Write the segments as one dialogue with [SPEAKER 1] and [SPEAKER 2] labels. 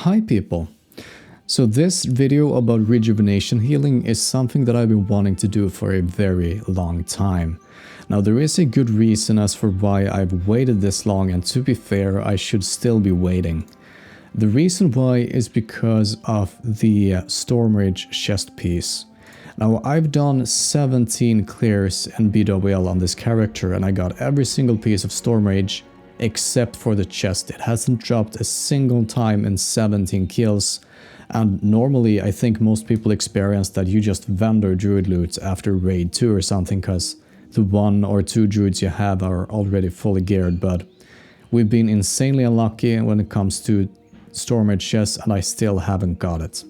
[SPEAKER 1] Hi people! So this video about rejuvenation healing is something that I've been wanting to do for a very long time. Now there is a good reason as for why I've waited this long, and to be fair, I should still be waiting. The reason why is because of the Stormrage chest piece. Now I've done 17 clears in BWL on this character and I got every single piece of Stormrage except for the chest. It hasn't dropped a single time in 17 kills, and normally I think most people experience that you just vendor Druid loot after raid 2 or something because the 1 or 2 Druids you have are already fully geared, but we've been insanely unlucky when it comes to Stormrage chests and I still haven't got it.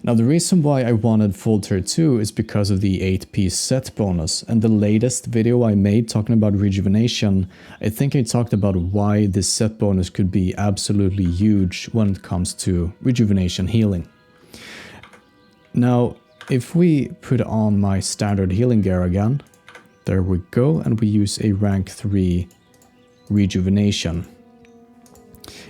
[SPEAKER 1] Now the reason why I wanted full tier 2 is because of the 8-piece set bonus, and the latest video I made talking about rejuvenation, I think I talked about why this set bonus could be absolutely huge when it comes to rejuvenation healing. Now if we put on my standard healing gear again, there we go, and we use a rank 3 rejuvenation.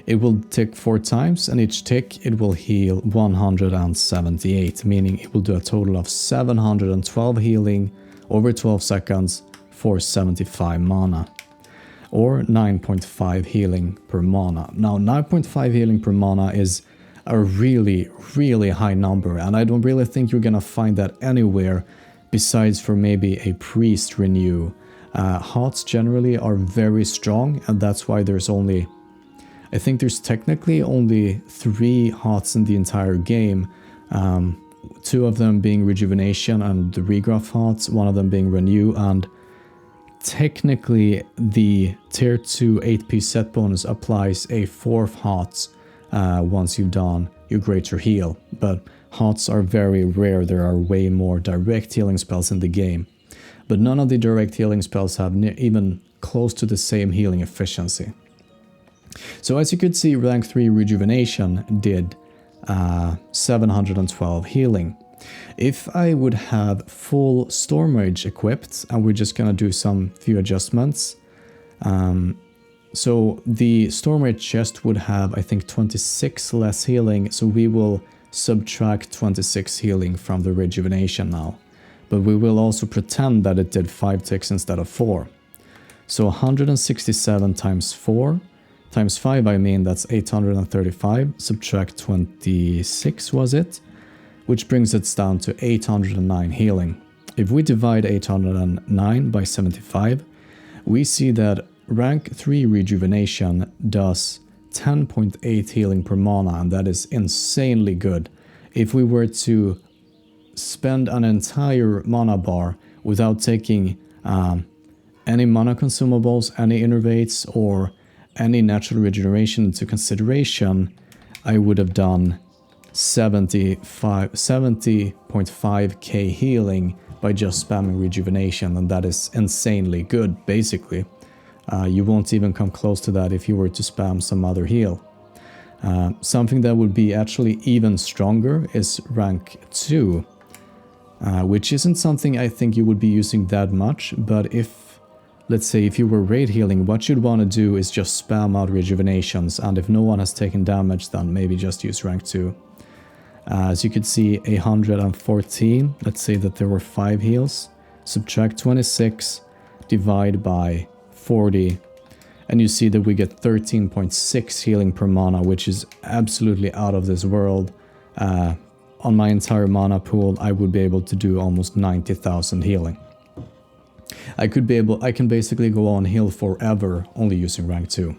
[SPEAKER 1] It will tick 4 times, and each tick it will heal 178, meaning it will do a total of 712 healing over 12 seconds for 75 mana. Or 9.5 healing per mana. Now 9.5 healing per mana is a really high number, and I don't really think you're gonna find that anywhere besides for maybe a priest renew. Hots generally are very strong, and that's why there's only, I think there's technically only 3 hots in the entire game, 2 of them being rejuvenation and the regrowth hots, 1 of them being renew, and technically the tier 2 8-piece set bonus applies a 4th hot once you've done your greater heal, but hots are very rare. There are way more direct healing spells in the game, but none of the direct healing spells have even close to the same healing efficiency. So as you could see, rank 3 rejuvenation did 712 healing. If I would have full Stormrage equipped, and we're just gonna do some few adjustments, so the Stormrage chest would have, I think, 26 less healing, so we will subtract 26 healing from the rejuvenation now. But we will also pretend that it did 5 ticks instead of 4. So 167 times 4 times 5, I mean, that's 835, subtract 26 was it? Which brings it down to 809 healing. If we divide 809 by 75, we see that rank 3 rejuvenation does 10.8 healing per mana, and that is insanely good. If we were to spend an entire mana bar without taking any mana consumables, any innervates, or any natural regeneration into consideration, I would have done 70.5k healing by just spamming rejuvenation, and that is insanely good, basically. You won't even come close to that if you were to spam some other heal. Something that would be actually even stronger is rank 2, which isn't something I think you would be using that much, but let's say if you were raid healing, what you'd want to do is just spam out rejuvenations, and if no one has taken damage, then maybe just use rank 2. As you could see, 114, let's say that there were 5 heals, subtract 26, divide by 40, and you see that we get 13.6 healing per mana, which is absolutely out of this world. On my entire mana pool, I would be able to do almost 90,000 healing. I can basically go on heal forever only using rank 2.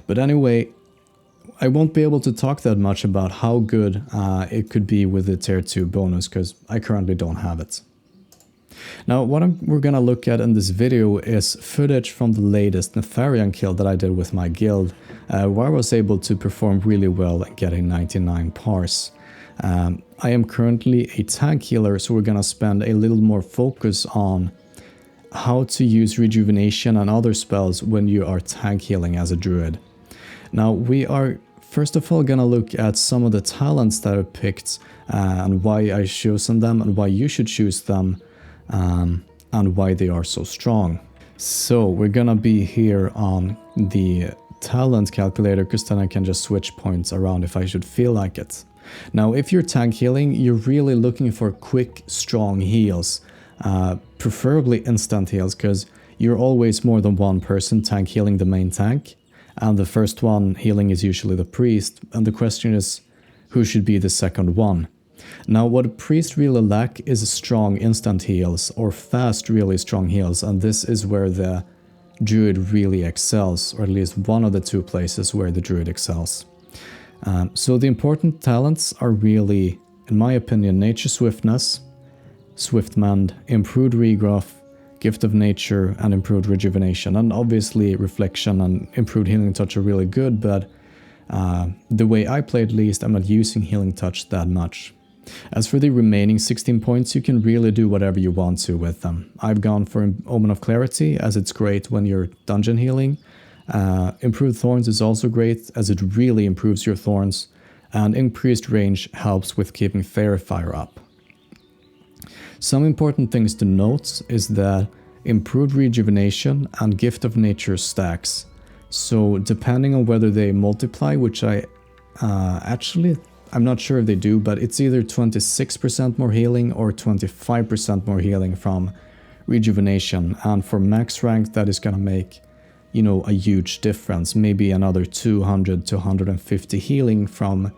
[SPEAKER 1] But anyway, I won't be able to talk that much about how good it could be with the tier 2 bonus, because I currently don't have it. Now what we're gonna look at in this video is footage from the latest Nefarian kill that I did with my guild, where I was able to perform really well and get a 99 parse. I am currently a tank healer, so we're gonna spend a little more focus on how to use rejuvenation and other spells when you are tank healing as a druid. Now we are first of all gonna look at some of the talents that are picked, and why I chosen them and why you should choose them, and why they are so strong. So we're gonna be here on the talent calculator, because then I can just switch points around if I should feel like it. Now, if you're tank healing, you're really looking for quick, strong heals, preferably instant heals, because you're always more than one person tank healing the main tank, and the first one healing is usually the priest, and the question is, who should be the second one? Now, what a priest really lack is strong instant heals, or fast, really strong heals, and this is where the Druid really excels, or at least one of the two places where the Druid excels. So the important talents are really, in my opinion, Nature Swiftness, Swiftmend, Improved Regrowth, Gift of Nature, and Improved Rejuvenation. And obviously Reflection and Improved Healing Touch are really good, but the way I play at least, I'm not using Healing Touch that much. As for the remaining 16 points, you can really do whatever you want to with them. I've gone for Omen of Clarity, as it's great when you're dungeon healing. Improved Thorns is also great, as it really improves your Thorns. And Increased Range helps with keeping Fairy Fire up. Some important things to note is that Improved Rejuvenation and Gift of Nature stacks. So depending on whether they multiply, which I'm not sure if they do, but it's either 26% more healing or 25% more healing from Rejuvenation. And for max rank, that is going to make, you know, a huge difference. Maybe another 200 to 150 healing from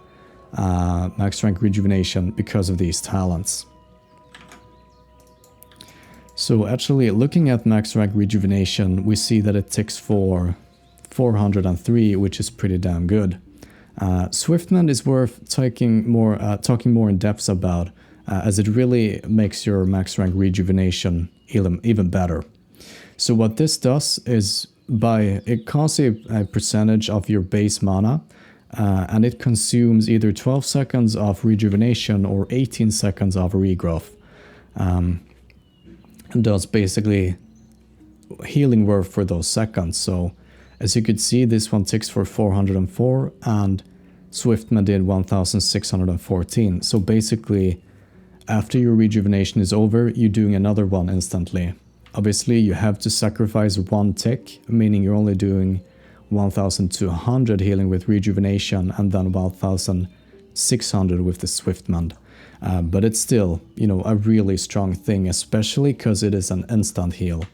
[SPEAKER 1] max rank Rejuvenation because of these talents. So actually, looking at max rank Rejuvenation, we see that it ticks for 403, which is pretty damn good. Swiftmend is worth talking more in depth about, as it really makes your max rank Rejuvenation even better. So what this does is, it costs a percentage of your base mana, and it consumes either 12 seconds of Rejuvenation or 18 seconds of Regrowth. And does basically healing worth for those seconds. So as you could see, this one ticks for 404 and Swiftmend did 1614. So basically, after your Rejuvenation is over, you're doing another one instantly. Obviously, you have to sacrifice one tick, meaning you're only doing 1200 healing with Rejuvenation and then 1600 with the Swiftmend. But it's still, you know, a really strong thing, especially because it is an instant heal.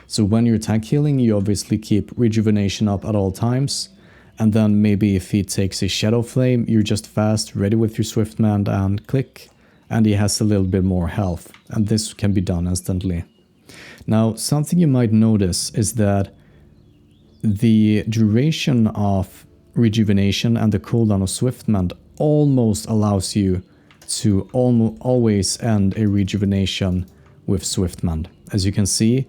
[SPEAKER 1] So when you're tank healing, you obviously keep Rejuvenation up at all times, and then maybe if he takes a Shadow Flame, you're just fast, ready with your Swiftmend and click, and he has a little bit more health, and this can be done instantly. Now, something you might notice is that the duration of Rejuvenation and the cooldown of Swiftmend almost allows you to always end a Rejuvenation with Swiftmend. As you can see,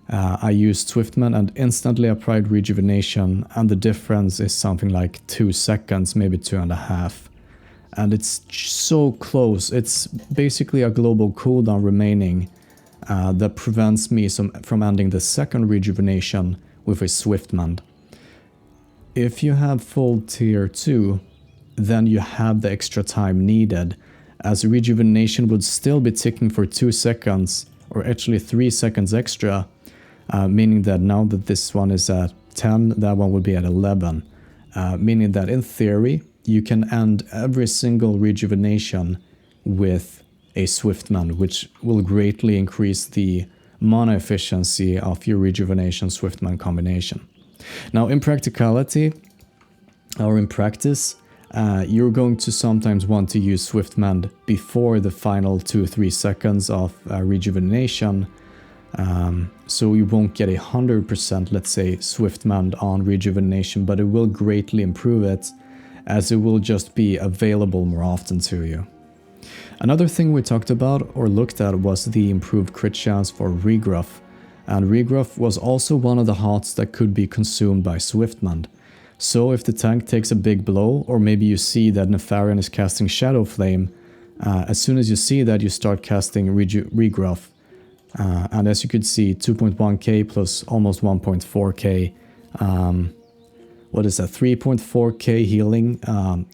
[SPEAKER 1] I used Swiftmend and instantly applied Rejuvenation, and the difference is something like 2 seconds, maybe 2.5. And it's so close. It's basically a global cooldown remaining that prevents me from ending the second Rejuvenation with a Swiftmend. If you have full tier 2, then you have the extra time needed, as Rejuvenation would still be ticking for 2 seconds, or actually 3 seconds extra, meaning that now that this one is at 10, that one would be at 11, meaning that in theory, you can end every single Rejuvenation with a Swiftmend, which will greatly increase the mana efficiency of your Rejuvenation Swiftmend combination. Now, in practicality, or in practice, you're going to sometimes want to use Swiftmend before the final 2-3 seconds of Rejuvenation, so you won't get 100%, let's say, Swiftmend on Rejuvenation, but it will greatly improve it, as it will just be available more often to you. Another thing we talked about or looked at was the improved crit chance for Regrowth, and Regrowth was also one of the HOTS that could be consumed by Swiftmend. So if the tank takes a big blow, or maybe you see that Nefarian is casting Shadow Flame, as soon as you see that, you start casting Regrowth. And as you could see, 2.1k plus almost 1.4k, what is that, 3.4k healing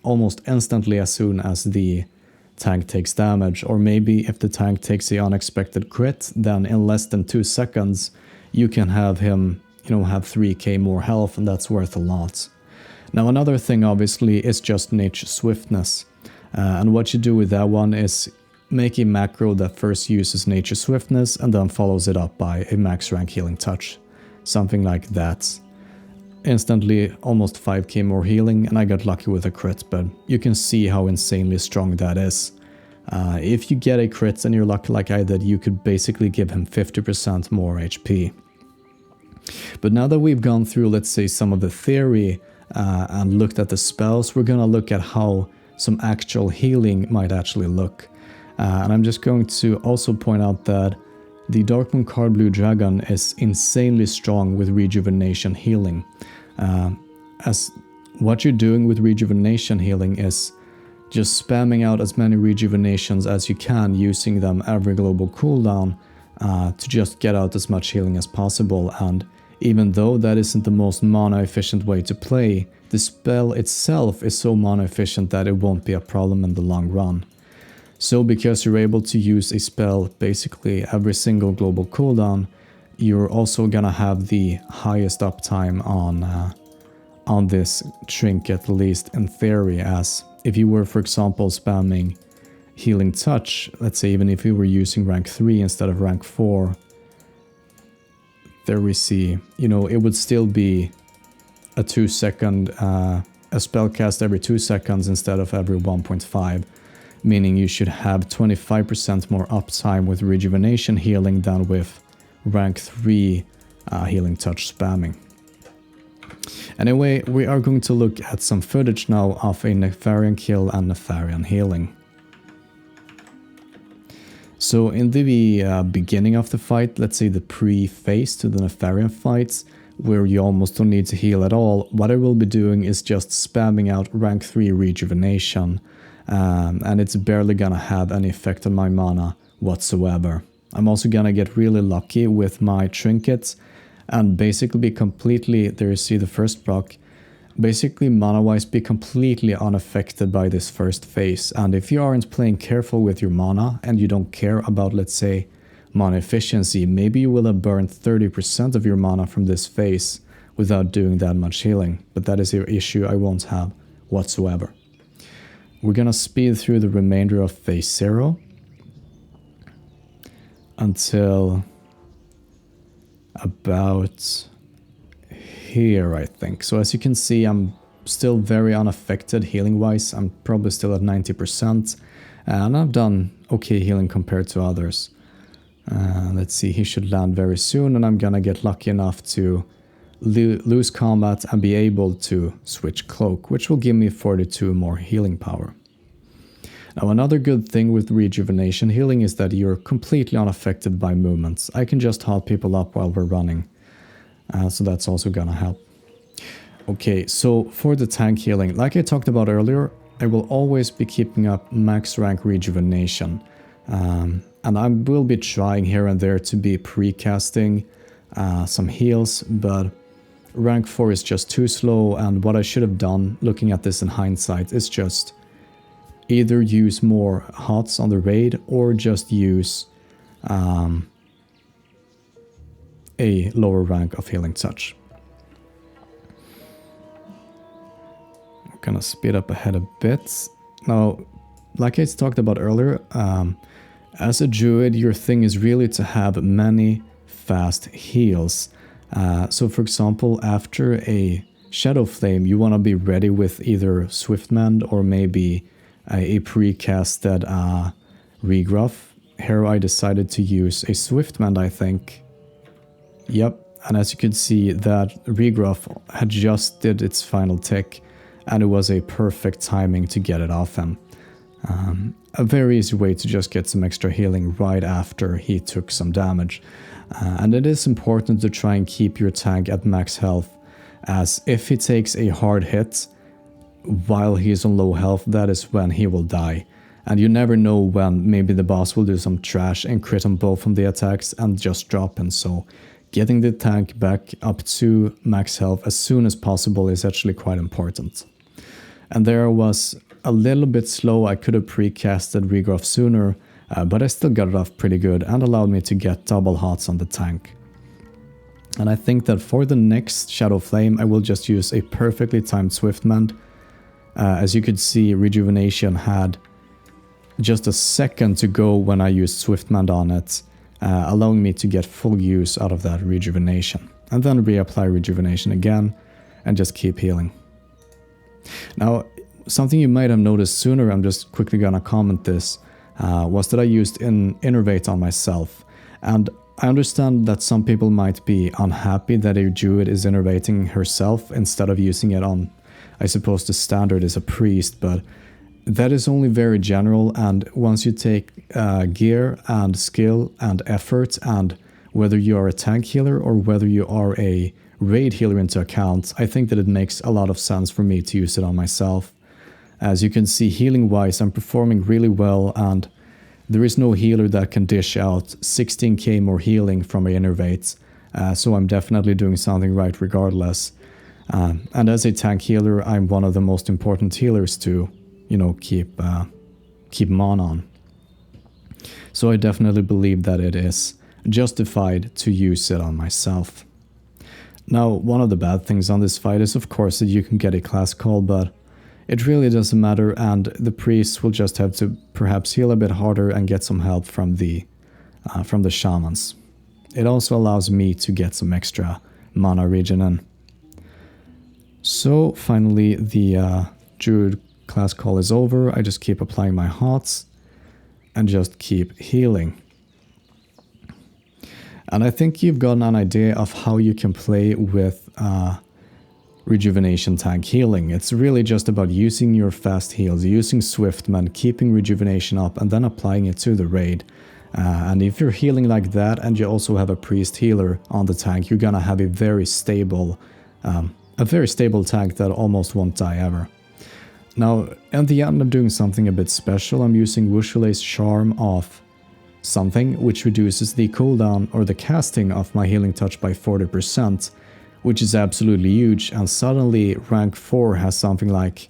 [SPEAKER 1] almost instantly as soon as the tank takes damage. Or maybe if the tank takes the unexpected crit, then in less than 2 seconds you can have him you know, have 3k more health, and that's worth a lot. Now another thing obviously is just nature swiftness. And what you do with that one is make a macro that first uses nature swiftness and then follows it up by a max rank healing touch. Something like that. Instantly almost 5k more healing, and I got lucky with a crit, but you can see how insanely strong that is. If you get a crit and you're lucky like I did, you could basically give him 50% more HP. But now that we've gone through, let's say, some of the theory and looked at the spells, we're gonna look at how some actual healing might actually look. And I'm just going to also point out that the Darkmoon card Blue Dragon is insanely strong with Rejuvenation healing. As what you're doing with Rejuvenation healing is just spamming out as many Rejuvenations as you can, using them every global cooldown to just get out as much healing as possible. And even though that isn't the most mana efficient way to play, the spell itself is so mana efficient that it won't be a problem in the long run. So because you're able to use a spell basically every single global cooldown, you're also gonna have the highest uptime on this trinket, at least in theory, as if you were, for example, spamming Healing Touch, let's say even if you were using rank 3 instead of rank 4, there we see, you know, it would still be a 2-second, a spell cast every 2 seconds instead of every 1.5, meaning you should have 25% more uptime with Rejuvenation healing than with rank 3 Healing Touch spamming. Anyway, we are going to look at some footage now of a Nefarian kill and Nefarian healing. So in the beginning of the fight, let's say the pre-phase to the Nefarian fights, where you almost don't need to heal at all, what I will be doing is just spamming out rank 3 Rejuvenation, and it's barely gonna have any effect on my mana whatsoever. I'm also gonna get really lucky with my trinkets and basically be completely, there you see the first proc, basically mana-wise be completely unaffected by this first phase. And if you aren't playing careful with your mana and you don't care about, let's say, mana efficiency, maybe you will have burned 30% of your mana from this phase without doing that much healing. But that is your issue I won't have whatsoever. We're gonna speed through the remainder of phase 0 until about here, I think. So as you can see, I'm still very unaffected healing wise. I'm probably still at 90%, and I've done okay healing compared to others. Let's see, he should land very soon, and I'm gonna get lucky enough to lose combat and be able to switch cloak, which will give me 42 more healing power. Now another good thing with Rejuvenation healing is that you're completely unaffected by movements. I can just halt people up while we're running, so that's also gonna help. Okay, so for the tank healing, like I talked about earlier, I will always be keeping up max rank Rejuvenation, and I will be trying here and there to be pre-casting some heals, but rank 4 is just too slow, and what I should have done, looking at this in hindsight, is just either use more HOTS on the raid or just use a lower rank of Healing Touch. I'm gonna speed up ahead a bit. Now, like I talked about earlier, as a druid, your thing is really to have many fast heals. So for example, after a Shadow Flame, you want to be ready with either Swiftmend or maybe a pre-casted Regruff. Here I decided to use a Swiftmend, I think. Yep, and as you can see, that Regruff had just did its final tick, and it was a perfect timing to get it off him. A very easy way to just get some extra healing right after he took some damage. And it is important to try and keep your tank at max health, as if he takes a hard hit while he's on low health, that is when he will die. And you never know when maybe the boss will do some trash and crit on both of the attacks and just drop him. So getting the tank back up to max health as soon as possible is actually quite important. And there was a little bit slow. I could have pre-casted Regruff sooner, but I still got it off pretty good and allowed me to get double HOTS on the tank. And I think that for the next Shadow Flame, I will just use a perfectly timed Swiftmend. As you could see, Rejuvenation had just a second to go when I used Swiftmend on it, allowing me to get full use out of that Rejuvenation. And then reapply Rejuvenation again, and just keep healing. Now, something you might have noticed sooner, I'm just quickly gonna comment this, was that I used Innervate on myself. And I understand that some people might be unhappy that a Druid is innervating herself instead of using it on, I suppose the standard is a priest, but that is only very general, and once you take gear and skill and effort and whether you are a tank healer or whether you are a raid healer into account, I think that it makes a lot of sense for me to use it on myself. As you can see, healing wise, I'm performing really well, and there is no healer that can dish out 16k more healing from my Innervate, so I'm definitely doing something right regardless. And as a tank healer, I'm one of the most important healers to, you know, keep mana on. So I definitely believe that it is justified to use it on myself. Now, one of the bad things on this fight is of course that you can get a class call, but it really doesn't matter, and the priests will just have to perhaps heal a bit harder and get some help from the shamans. It also allows me to get some extra mana regen in. So finally the Druid class call is over. I just keep applying my hots and just keep healing. And I think you've gotten an idea of how you can play with Rejuvenation tank healing. It's really just about using your fast heals, using Swiftmend, keeping Rejuvenation up, and then applying it to the raid. And if you're healing like that and you also have a priest healer on the tank, you're gonna have a very stable tank that almost won't die ever. Now, at the end, I'm doing something a bit special. I'm using Wushulei's Charm of something, which reduces the cooldown or the casting of my healing touch by 40%. Which is absolutely huge, and suddenly rank 4 has something like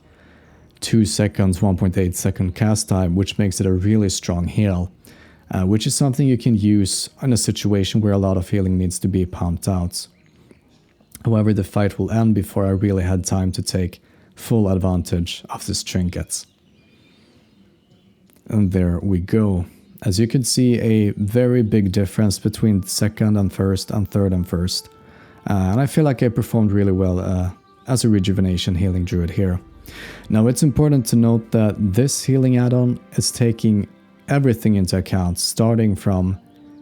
[SPEAKER 1] 2 seconds, 1.8 second cast time, which makes it a really strong heal, which is something you can use in a situation where a lot of healing needs to be pumped out. However, the fight will end before I really had time to take full advantage of this trinket. And there we go. As you can see, a very big difference between second and first and third and first. And I feel like I performed really well as a Rejuvenation healing Druid here. Now, it's important to note that this healing add-on is taking everything into account, starting from,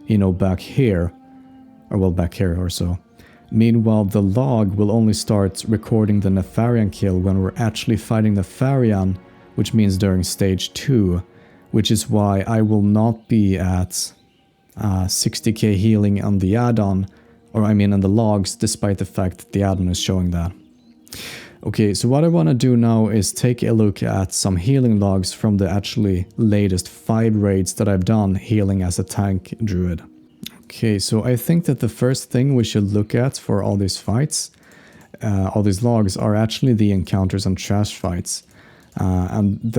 [SPEAKER 1] you know, back here, or well, back here or so. Meanwhile, the log will only start recording the Nefarian kill when we're actually fighting Nefarian, which means during stage 2, which is why I will not be at 60k healing on the add-on, or I mean on the logs, despite the fact that the add-on is showing that. Okay, so what I want to do now is take a look at some healing logs from the actually latest 5 raids that I've done healing as a tank Druid. Okay, so I think that the first thing we should look at for all these fights, all these logs, are actually the encounters and trash fights. And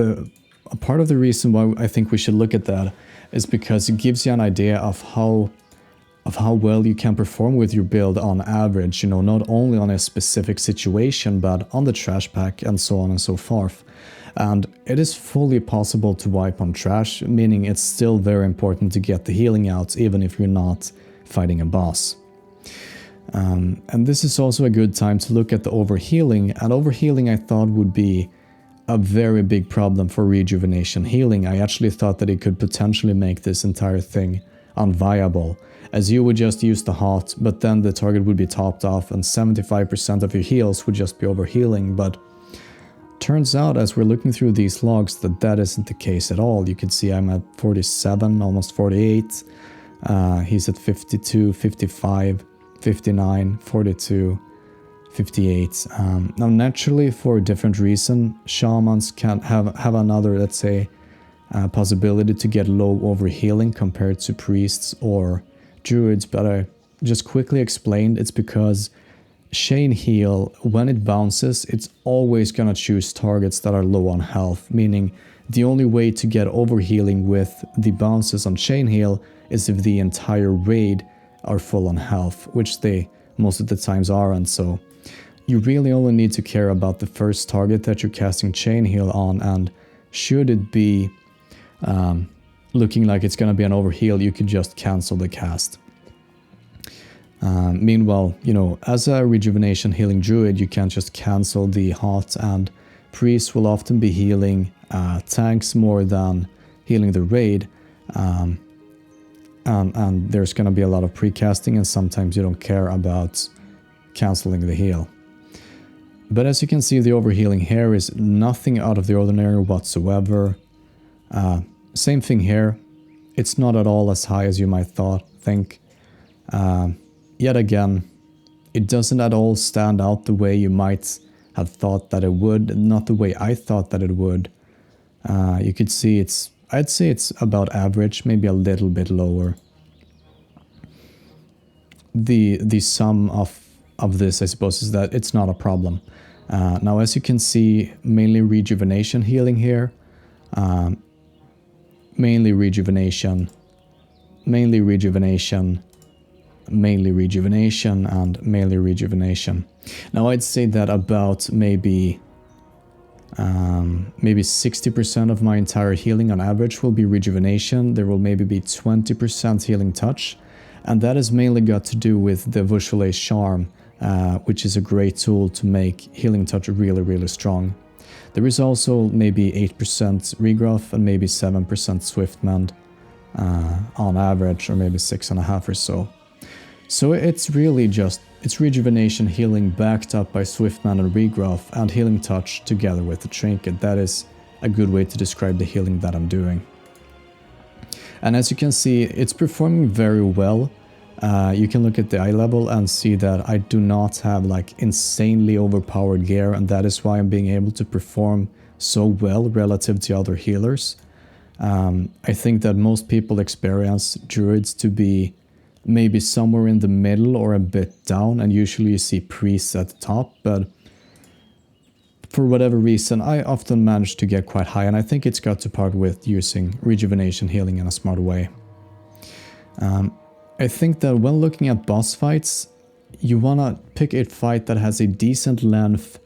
[SPEAKER 1] a part of the reason why I think we should look at that is because it gives you an idea of how well you can perform with your build on average, you know, not only on a specific situation, but on the trash pack and so on and so forth. And it is fully possible to wipe on trash, meaning it's still very important to get the healing out, even if you're not fighting a boss. And this is also a good time to look at the overhealing, and overhealing I thought would be a very big problem for Rejuvenation healing. I actually thought that it could potentially make this entire thing unviable, as you would just use the hot, but then the target would be topped off and 75% of your heals would just be overhealing. But turns out, as we're looking through these logs, that isn't the case at all. You can see I'm at 47, almost 48. He's at 52, 55, 59, 42, 58. Now naturally, for a different reason, shamans can have another, let's say, possibility to get low overhealing compared to priests or druids, but I just quickly explained it's because Chain Heal, when it bounces, it's always gonna choose targets that are low on health, meaning the only way to get overhealing with the bounces on Chain Heal is if the entire raid are full on health, which they most of the times aren't. So you really only need to care about the first target that you're casting Chain Heal on, and should it be looking like it's going to be an overheal, you could just cancel the cast. Meanwhile, you know, as a rejuvenation healing druid, you can't just cancel the hot, and priests will often be healing tanks more than healing the raid. And there's going to be a lot of precasting, and sometimes you don't care about canceling the heal. But as you can see, the overhealing here is nothing out of the ordinary whatsoever. Same thing here. It's not at all as high as you might think. Yet again, it doesn't at all stand out the way you might have thought that it would, not the way I thought that it would. You could see I'd say it's about average, maybe a little bit lower. The sum of this, I suppose, is that it's not a problem. Now, as you can see, mainly rejuvenation healing here. Mainly rejuvenation, mainly rejuvenation, mainly rejuvenation, and mainly rejuvenation. Now, I'd say that about maybe 60% of my entire healing on average will be rejuvenation. There will maybe be 20% healing touch, and that has mainly got to do with the Visualize Charm, which is a great tool to make healing touch really, really strong. There is also maybe 8% regrowth and maybe 7% swift mend on average, or maybe 6.5 or so. So it's really just, it's rejuvenation healing backed up by swift mend and regrowth, and healing touch together with the trinket. That is a good way to describe the healing that I'm doing. And as you can see, it's performing very well. You can look at the eye level and see that I do not have like insanely overpowered gear, and that is why I'm being able to perform so well relative to other healers. I think that most people experience druids to be maybe somewhere in the middle or a bit down, and usually you see priests at the top, but for whatever reason I often manage to get quite high, and I think it's got to part with using rejuvenation healing in a smart way. I think that when looking at boss fights, you want to pick a fight that has a decent length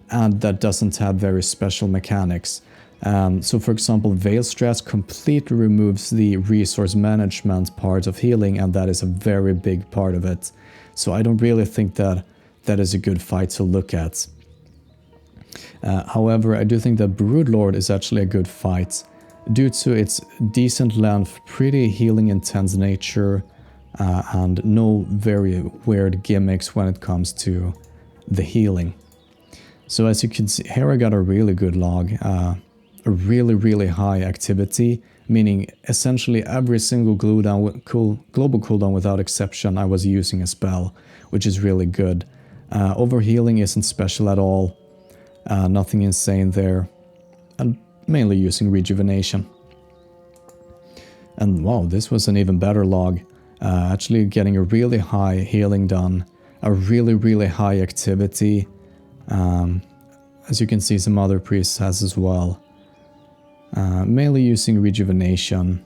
[SPEAKER 1] and that doesn't have very special mechanics. So for example, Veil Stress completely removes the resource management part of healing, and that is a very big part of it. So I don't really think that that is a good fight to look at. However, I do think that Broodlord is actually a good fight due to its decent length, pretty healing intense nature, and no very weird gimmicks when it comes to the healing. So as you can see here, I got a really good log, a really high activity, meaning essentially every single global cooldown without exception I was using a spell, which is really good. Overhealing isn't special at all, nothing insane there, and mainly using rejuvenation. And wow, this was an even better log. Actually getting a really high healing done, a really high activity. As you can see, some other priests has as well. Mainly using rejuvenation.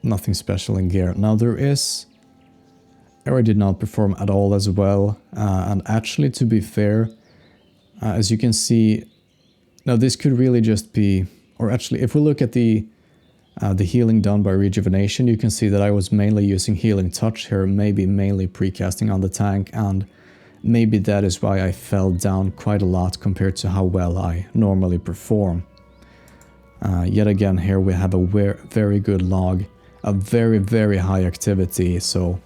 [SPEAKER 1] Nothing special in gear. Now there is... Era did not perform at all as well. And actually, to be fair, as you can see... Now this could really just be... Or actually, if we look at the healing done by rejuvenation, you can see that I was mainly using healing touch here, maybe mainly precasting on the tank, and maybe that is why I fell down quite a lot compared to how well I normally perform. Yet again, here we have a very good log, a very high activity, so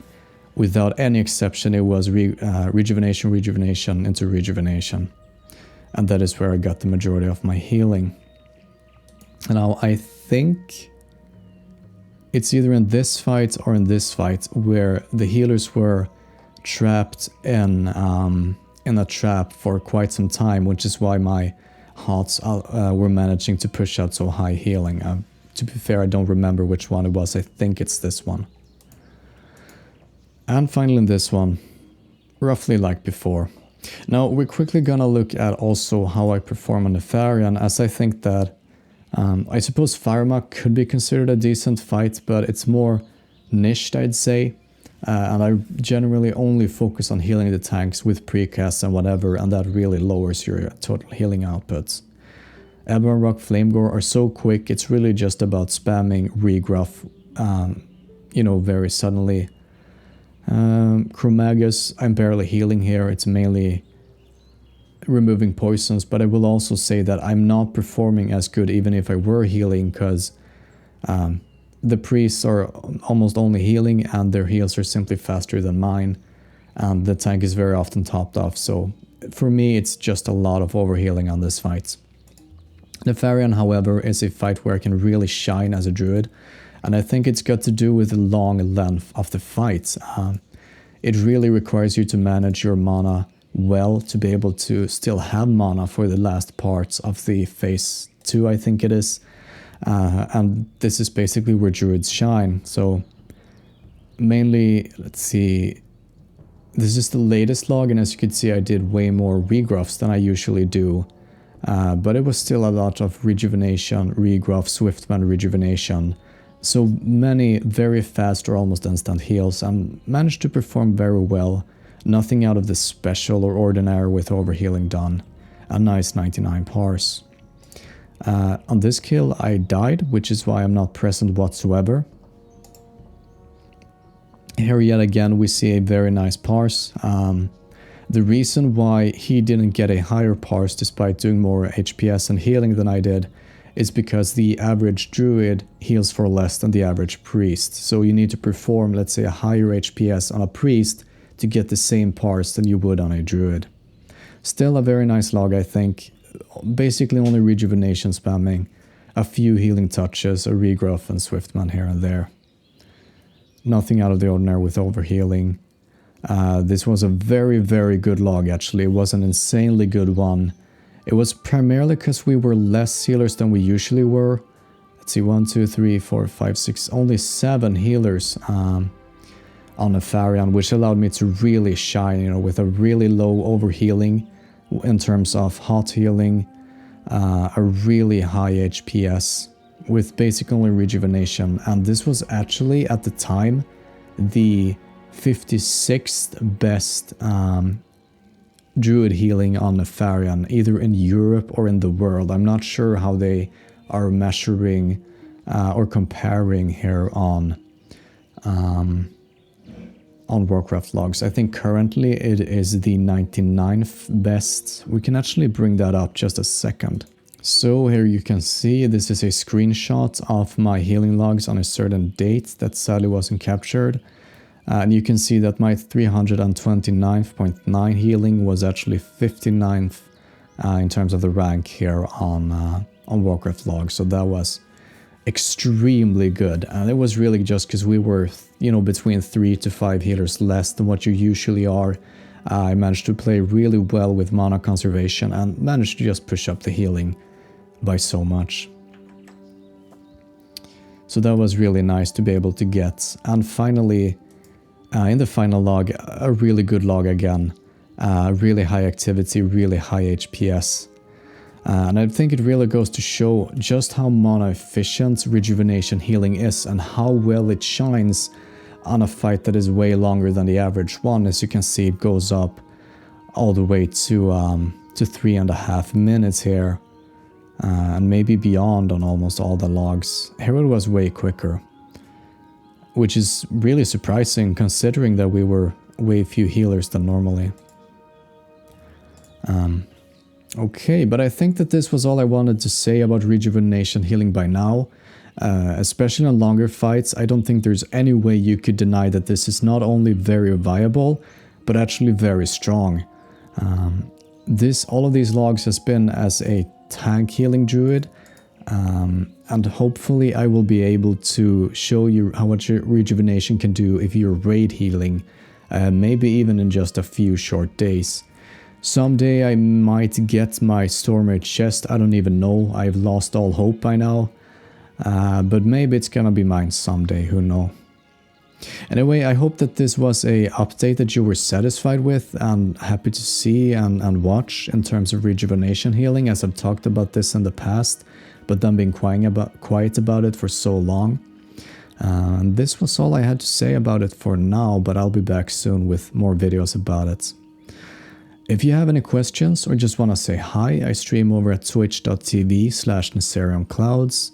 [SPEAKER 1] without any exception it was rejuvenation into rejuvenation, and that is where I got the majority of my healing. Now I think it's either in this fight or in this fight where the healers were trapped in a trap for quite some time, which is why my hots were managing to push out so high healing. To be fair, I don't remember which one it was. I think it's this one. And finally in this one, roughly like before. Now we're quickly gonna look at also how I perform on Nefarian, as I think that I suppose Firemark could be considered a decent fight, but it's more niched, I'd say. And I generally only focus on healing the tanks with precasts and whatever, and that really lowers your total healing outputs. Ebon Rock Flamegore are so quick, it's really just about spamming regruff, you know, very suddenly. Chromagus, I'm barely healing here, it's mainly removing poisons, but I will also say that I'm not performing as good even if I were healing, because the priests are almost only healing and their heals are simply faster than mine, and the tank is very often topped off, so for me it's just a lot of overhealing on this fight. Nefarian, however, is a fight where I can really shine as a druid, and I think it's got to do with the long length of the fight. It really requires you to manage your mana well to be able to still have mana for the last parts of the phase 2, I think it is. And this is basically where druids shine. So mainly, let's see, this is the latest log, and as you can see I did way more regruffs than I usually do. But it was still a lot of rejuvenation, regruff, swiftman rejuvenation. So many very fast or almost instant heals, and managed to perform very well. Nothing out of the special or ordinary with overhealing done. A nice 99 parse. On this kill I died, which is why I'm not present whatsoever. Here yet again we see a very nice parse. The reason why he didn't get a higher parse despite doing more HPS and healing than I did is because the average druid heals for less than the average priest. So you need to perform, let's say, a higher HPS on a priest to get the same parse than you would on a druid. Still a very nice log, I think. Basically only rejuvenation spamming, a few healing touches, a regruff and swiftman here and there. Nothing out of the ordinary with overhealing. This was a very, very good log actually. It was an insanely good one. It was primarily because we were less healers than we usually were. Let's see, 1, 2, 3, 4, 5, 6, only 7 healers on Nefarian, which allowed me to really shine, you know, with a really low overhealing in terms of hot healing, a really high HPS with basically only rejuvenation. And this was actually at the time the 56th best druid healing on Nefarian, either in Europe or in the world. I'm not sure how they are measuring or comparing here on Warcraft logs. I think currently it is the 99th best. We can actually bring that up just a second. So here you can see this is a screenshot of my healing logs on a certain date that sadly wasn't captured. And you can see that my 329.9 healing was actually 59th in terms of the rank here on Warcraft logs. So that was extremely good, and it was really just because we were, you know, between 3 to 5 healers less than what you usually are. I managed to play really well with mana conservation and managed to just push up the healing by so much. So that was really nice to be able to get. And finally, in the final log, a really good log again. Really high activity, really high HPS. And I think it really goes to show just how mana efficient rejuvenation healing is and how well it shines on a fight that is way longer than the average one. As you can see, it goes up all the way to 3.5 minutes here, and maybe beyond on almost all the logs. Here it was way quicker, which is really surprising considering that we were way few healers than normally. Okay, but I think that this was all I wanted to say about rejuvenation healing by now. Especially in longer fights, I don't think there's any way you could deny that this is not only very viable, but actually very strong. All of these logs has been as a tank healing druid, and hopefully I will be able to show you how much rejuvenation can do if you're raid healing, maybe even in just a few short days. Someday I might get my Stormrage chest, I don't even know, I've lost all hope by now. But maybe it's gonna be mine someday, who knows. Anyway, I hope that this was a update that you were satisfied with and happy to see and watch in terms of rejuvenation healing, as I've talked about this in the past, but then been quiet about it for so long. And this was all I had to say about it for now, but I'll be back soon with more videos about it. If you have any questions or just want to say hi, I stream over at twitch.tv/NefarianClouds.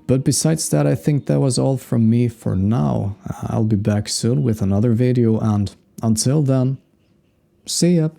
[SPEAKER 1] But besides that, I think that was all from me for now. I'll be back soon with another video, and until then, see ya!